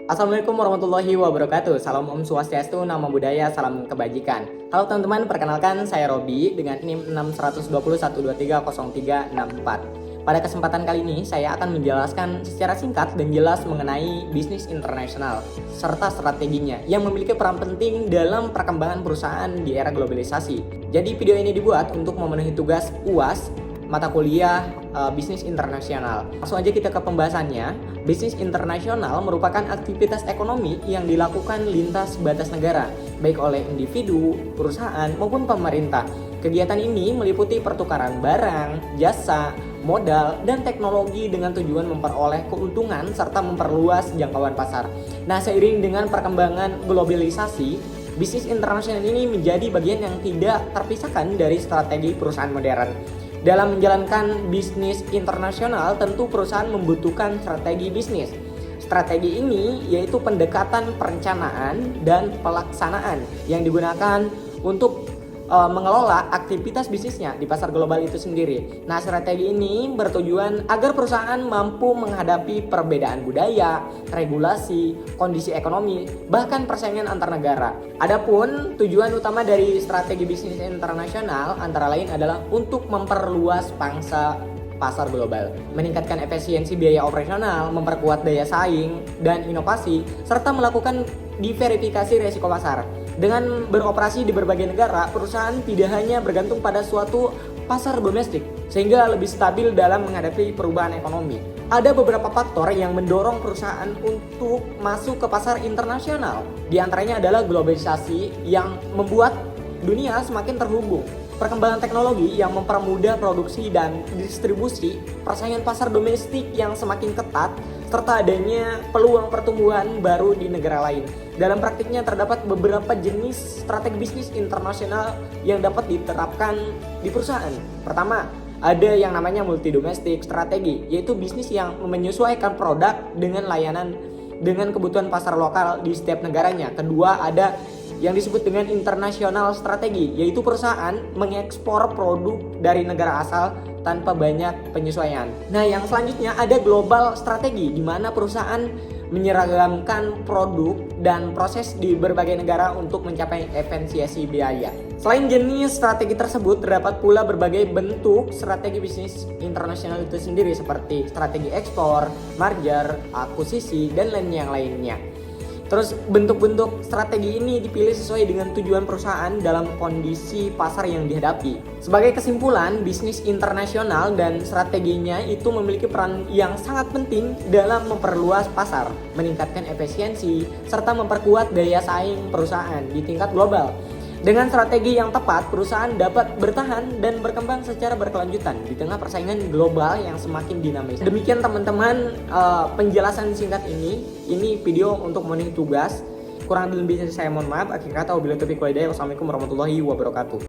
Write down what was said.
Assalamualaikum warahmatullahi wabarakatuh. Salam Om Swastiastu, Namo Buddhaya, salam kebajikan. Halo teman-teman, perkenalkan saya Robi dengan NIM 61201230364. Pada kesempatan kali ini saya akan menjelaskan secara singkat dan jelas mengenai bisnis internasional serta strateginya yang memiliki peran penting dalam perkembangan perusahaan di era globalisasi. Jadi video ini dibuat untuk memenuhi tugas UAS mata kuliah bisnis internasional. Langsung aja kita ke pembahasannya. Bisnis internasional merupakan aktivitas ekonomi yang dilakukan lintas batas negara, baik oleh individu, perusahaan, maupun pemerintah. Kegiatan ini meliputi pertukaran barang, jasa, modal, dan teknologi dengan tujuan memperoleh keuntungan serta memperluas jangkauan pasar. Nah, seiring dengan perkembangan globalisasi, bisnis internasional ini menjadi bagian yang tidak terpisahkan dari strategi perusahaan modern. Dalam menjalankan bisnis internasional, tentu perusahaan membutuhkan strategi bisnis. Strategi ini yaitu pendekatan perencanaan dan pelaksanaan yang digunakan untuk mengelola aktivitas bisnisnya di pasar global itu sendiri. Nah, strategi ini bertujuan agar perusahaan mampu menghadapi perbedaan budaya, regulasi, kondisi ekonomi, bahkan persaingan antar negara. Adapun tujuan utama dari strategi bisnis internasional antara lain adalah untuk memperluas pangsa pasar global, meningkatkan efisiensi biaya operasional, memperkuat daya saing dan inovasi, serta melakukan diverifikasi risiko pasar. Dengan beroperasi di berbagai negara, perusahaan tidak hanya bergantung pada suatu pasar domestik, sehingga lebih stabil dalam menghadapi perubahan ekonomi. Ada beberapa faktor yang mendorong perusahaan untuk masuk ke pasar internasional. Di antaranya adalah globalisasi yang membuat dunia semakin terhubung, perkembangan teknologi yang mempermudah produksi dan distribusi, persaingan pasar domestik yang semakin ketat, serta adanya peluang pertumbuhan baru di negara lain. Dalam praktiknya terdapat beberapa jenis strategi bisnis internasional yang dapat diterapkan di perusahaan. Pertama, ada yang namanya multi domestic strategi, yaitu bisnis yang menyesuaikan produk dengan layanan dengan kebutuhan pasar lokal di setiap negaranya. Kedua, ada yang disebut dengan international strategi, yaitu perusahaan mengekspor produk dari negara asal tanpa banyak penyesuaian. Nah, yang selanjutnya ada global strategi, di mana perusahaan menyeragamkan produk dan proses di berbagai negara untuk mencapai efisiensi biaya. Selain jenis strategi tersebut, terdapat pula berbagai bentuk strategi bisnis internasional itu sendiri, seperti strategi ekspor, merger, akuisisi, dan lainnya. Terus bentuk-bentuk strategi ini dipilih sesuai dengan tujuan perusahaan dalam kondisi pasar yang dihadapi. Sebagai kesimpulan, bisnis internasional dan strateginya itu memiliki peran yang sangat penting dalam memperluas pasar, meningkatkan efisiensi, serta memperkuat daya saing perusahaan di tingkat global. Dengan strategi yang tepat, perusahaan dapat bertahan dan berkembang secara berkelanjutan di tengah persaingan global yang semakin dinamis. Demikian teman-teman penjelasan singkat ini. Ini video untuk memenuhi tugas. Kurang lebih saya mohon maaf. Akhir kata, wabillahi taufiq wal hidayah. Wassalamualaikum warahmatullahi wabarakatuh.